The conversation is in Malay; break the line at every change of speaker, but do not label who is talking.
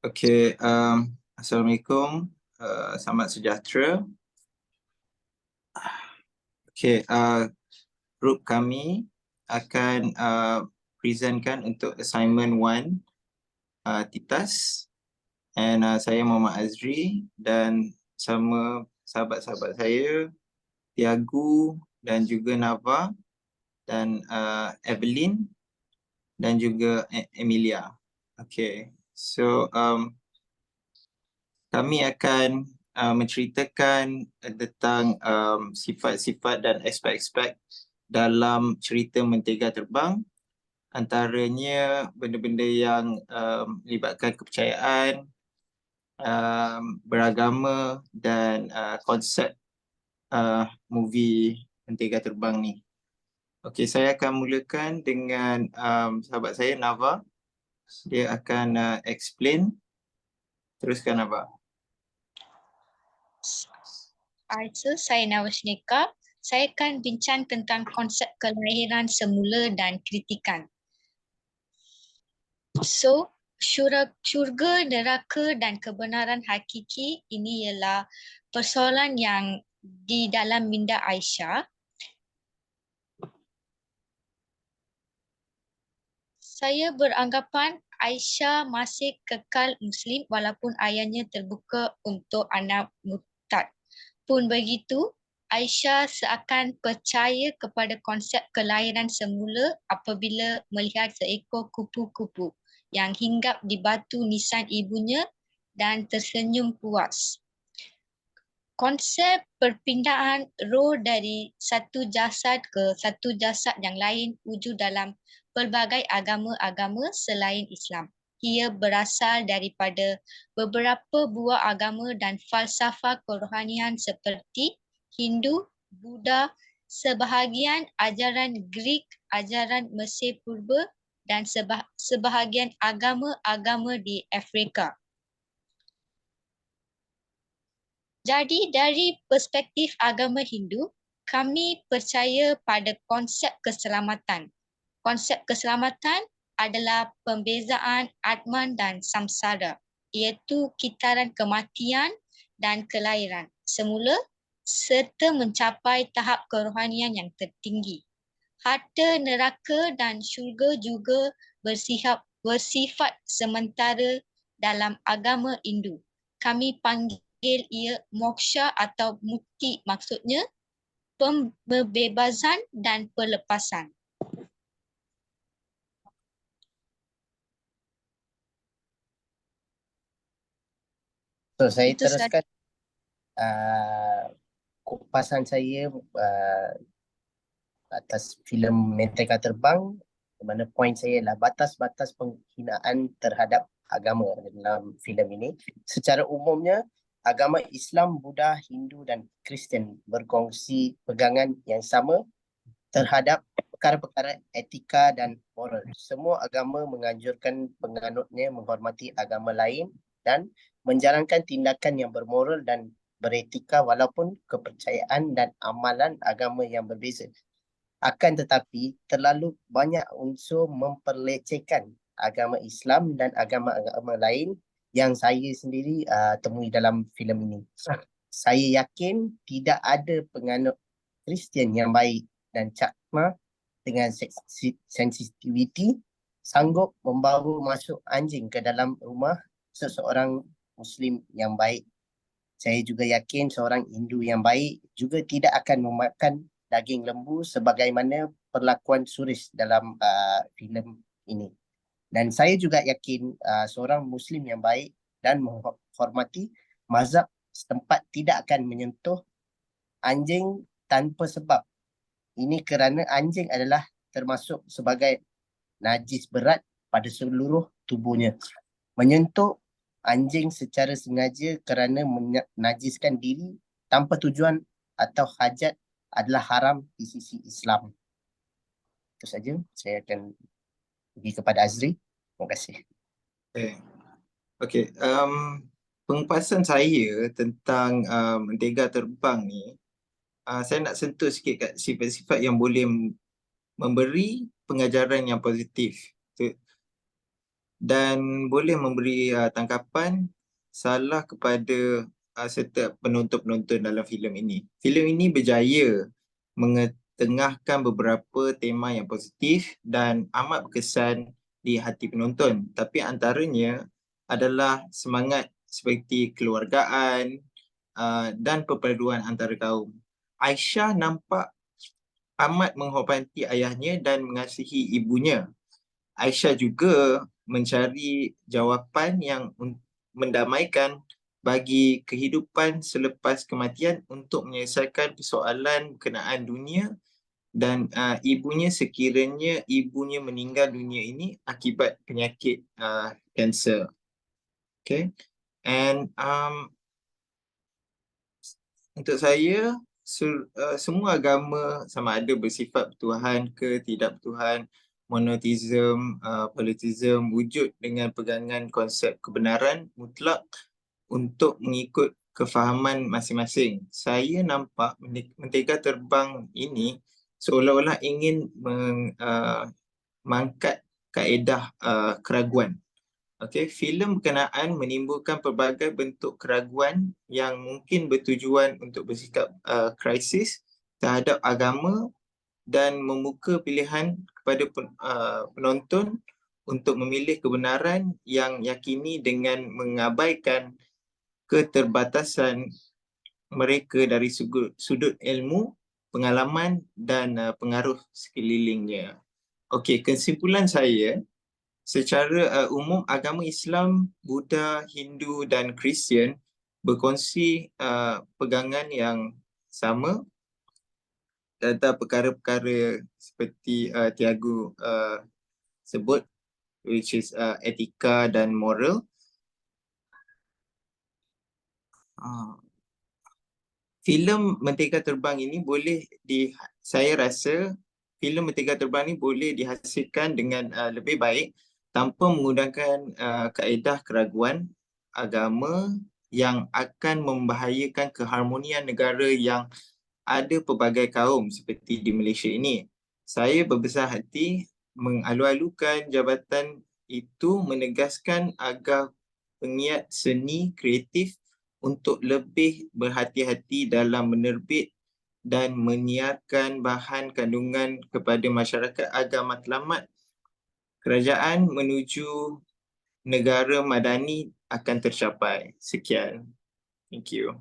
Okey, Assalamualaikum, selamat sejahtera. Okey, grup kami akan presentkan untuk assignment 1 TITAS, and saya Muhammad Azri dan sama sahabat-sahabat saya Tiagu dan juga Nava dan Evelyn dan juga Emilia. Okey, so kami akan menceritakan tentang sifat-sifat dan aspek-aspek dalam cerita Mentega Terbang, antaranya benda-benda yang melibatkan kepercayaan, beragama dan konsep movie Mentega Terbang ni. Okey, saya akan mulakan dengan sahabat saya Nava. Dia akan explain. Teruskan Nava.
Saya Nawasnika. Saya akan bincang tentang konsep kelahiran semula dan kritikan. So, syurga, neraka dan kebenaran hakiki ini ialah persoalan yang di dalam minda Aisyah. Saya beranggapan Aisyah masih kekal Muslim walaupun ayahnya terbuka untuk anak murtad. Pun begitu, Aisyah seakan percaya kepada konsep kelahiran semula apabila melihat seekor kupu-kupu yang hinggap di batu nisan ibunya dan tersenyum puas. Konsep perpindahan roh dari satu jasad ke satu jasad yang lain wujud dalam pelbagai agama-agama selain Islam. Ia berasal daripada beberapa buah agama dan falsafah kerohanian seperti Hindu, Buddha, sebahagian ajaran Greek, ajaran Mesir Purba dan sebahagian agama-agama di Afrika. Jadi dari perspektif agama Hindu, kami percaya pada konsep keselamatan. Konsep keselamatan adalah pembezaan Atman dan Samsara, iaitu kitaran kematian dan kelahiran semula serta mencapai tahap kerohanian yang tertinggi. Harta neraka dan syurga juga bersifat sementara dalam agama Hindu. Kami panggil ia moksha atau mukti, maksudnya pembebasan dan pelepasan.
So saya
Itu
teruskan kupasan saya atas filem Mentega Terbang, di mana poin saya adalah batas-batas penghinaan terhadap agama dalam filem ini. Secara umumnya, agama Islam, Buddha, Hindu dan Kristian berkongsi pegangan yang sama terhadap perkara-perkara etika dan moral. Semua agama menganjurkan penganutnya menghormati agama lain dan menjalankan tindakan yang bermoral dan beretika walaupun kepercayaan dan amalan agama yang berbeza. Akan tetapi, terlalu banyak unsur memperlecehkan agama Islam dan agama-agama lain yang saya sendiri temui dalam filem ini. Saya yakin tidak ada penganut Kristian yang baik dan cakma dengan sensitiviti sanggup membawa masuk anjing ke dalam rumah seseorang Muslim yang baik. Saya juga yakin seorang Hindu yang baik juga tidak akan memakan daging lembu sebagaimana perlakuan Suresh dalam filem ini. Dan saya juga yakin seorang Muslim yang baik dan menghormati mazhab setempat tidak akan menyentuh anjing tanpa sebab. Ini kerana anjing adalah termasuk sebagai najis berat pada seluruh tubuhnya. Menyentuh anjing secara sengaja kerana menajiskan diri tanpa tujuan atau hajat adalah haram di sisi Islam. Itu saja. Saya akan pergi kepada Azri. Terima kasih.
Okey, pengupasan saya tentang Mentega Terbang ni, saya nak sentuh sikit kat sifat-sifat yang boleh memberi pengajaran yang positif. dan boleh memberi tangkapan salah kepada setiap penonton-penonton dalam filem ini. Filem ini berjaya mengetengahkan beberapa tema yang positif dan amat berkesan di hati penonton. Tapi antaranya adalah semangat seperti keluargaan dan perpaduan antara kaum. Aisyah nampak amat menghormati ayahnya dan mengasihi ibunya. Aisyah juga mencari jawapan yang mendamaikan bagi kehidupan selepas kematian untuk menyelesaikan persoalan berkenaan dunia dan ibunya sekiranya ibunya meninggal dunia ini akibat penyakit kanser. Okay. And untuk saya semua agama sama ada bersifat bertuhan ke tidak bertuhan, monoteism, polytheism wujud dengan pegangan konsep kebenaran mutlak untuk mengikut kefahaman masing-masing. Saya nampak Mentega Terbang ini seolah-olah ingin mengangkat kaedah keraguan. Okay, filem berkenaan menimbulkan pelbagai bentuk keraguan yang mungkin bertujuan untuk bersikap krisis terhadap agama dan membuka pilihan kepada penonton untuk memilih kebenaran yang yakini dengan mengabaikan keterbatasan mereka dari sudut ilmu, pengalaman dan pengaruh sekelilingnya. Okey, kesimpulan saya, secara umum agama Islam, Buddha, Hindu dan Kristian berkongsi pegangan yang sama tentang perkara-perkara seperti Tiago sebut, which is etika dan moral. Filem Mentega Terbang ini saya rasa filem Mentega Terbang ini boleh dihasilkan dengan lebih baik tanpa menggunakan kaedah keraguan agama yang akan membahayakan keharmonian negara yang ada pelbagai kaum seperti di Malaysia ini. Saya berbesar hati mengalu-alukan jabatan itu menegaskan agar pengiat seni kreatif untuk lebih berhati-hati dalam menerbit dan menyiarkan bahan kandungan kepada masyarakat agar matlamat kerajaan menuju negara madani akan tercapai. Sekian. Thank you.